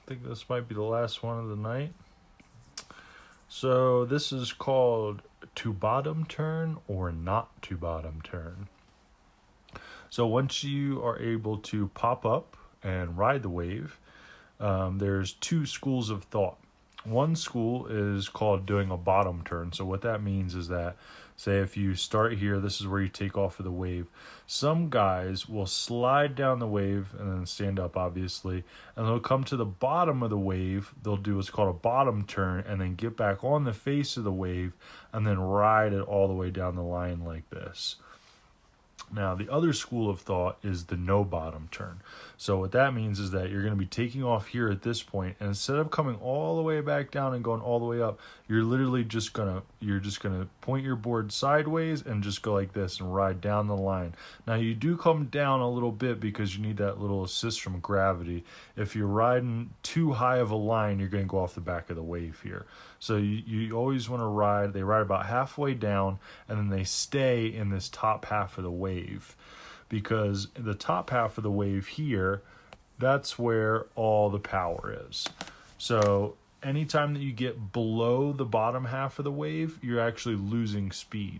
think this might be the last one of the night. So this is called to bottom turn or not to bottom turn. So once you are able to pop up and ride the wave, there's two schools of thought. One school is called doing a bottom turn. So what that means is that, say if you start here, this is where you take off of the wave. Some guys will slide down the wave and then stand up, obviously, and they'll come to the bottom of the wave. They'll do what's called a bottom turn and then get back on the face of the wave and then ride it all the way down the line like this. Now, the other school of thought is the no bottom turn. So what that means is that you're going to be taking off here at this point, and instead of coming all the way back down and going all the way up, you're literally just gonna point your board sideways and just go like this and ride down the line. Now, you do come down a little bit because you need that little assist from gravity. If you're riding too high of a line, you're going to go off the back of the wave here. So you always want to ride. They ride about halfway down, and then they stay in this top half of the wave, because the top half of the wave here, that's where all the power is. So anytime that you get below the bottom half of the wave, you're actually losing speed.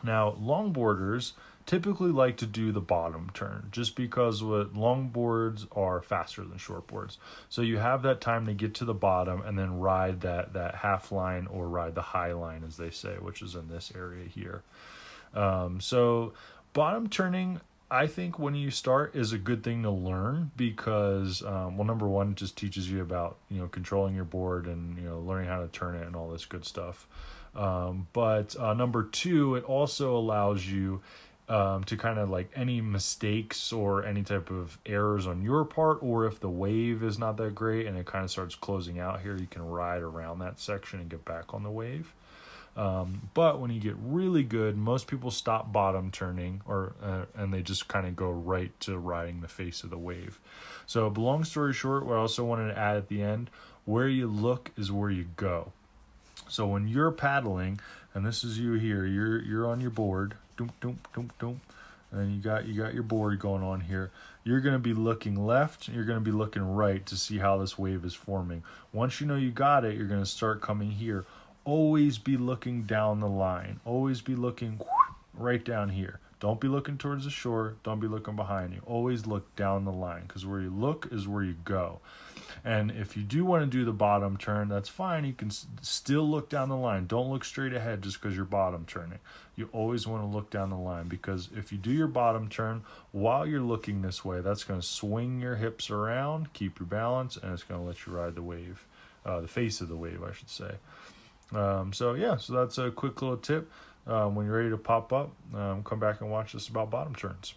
Now, longboarders typically like to do the bottom turn just because longboards are faster than shortboards. So you have that time to get to the bottom and then ride that half line, or ride the high line, as they say, which is in this area here. So bottom turning, I think when you start, is a good thing to learn because, number one, it just teaches you about, controlling your board and, learning how to turn it and all this good stuff. But number two, it also allows you to kind of, like, any mistakes or any type of errors on your part, or if the wave is not that great and it kind of starts closing out here, you can ride around that section and get back on the wave. But when you get really good, most people stop bottom turning and they just kind of go right to riding the face of the wave. So, long story short, what I also wanted to add at the end, where you look is where you go. So when you're paddling, and this is you here, you're on your board, doom, doom, doom, doom, and you got your board going on here. You're going to be looking left, you're going to be looking right to see how this wave is forming. Once you know you got it, you're going to start coming here. Always be looking down the line. Always be looking right down here. Don't be looking towards the shore. Don't be looking behind you. Always look down the line, because where you look is where you go. And if you do want to do the bottom turn, that's fine. You can still look down the line. Don't look straight ahead just because you're bottom turning. You always want to look down the line, because if you do your bottom turn while you're looking this way, that's going to swing your hips around, keep your balance, and it's going to let you ride the wave, the face of the wave, I should say. So that's a quick little tip. When you're ready to pop up, come back and watch us about bottom turns.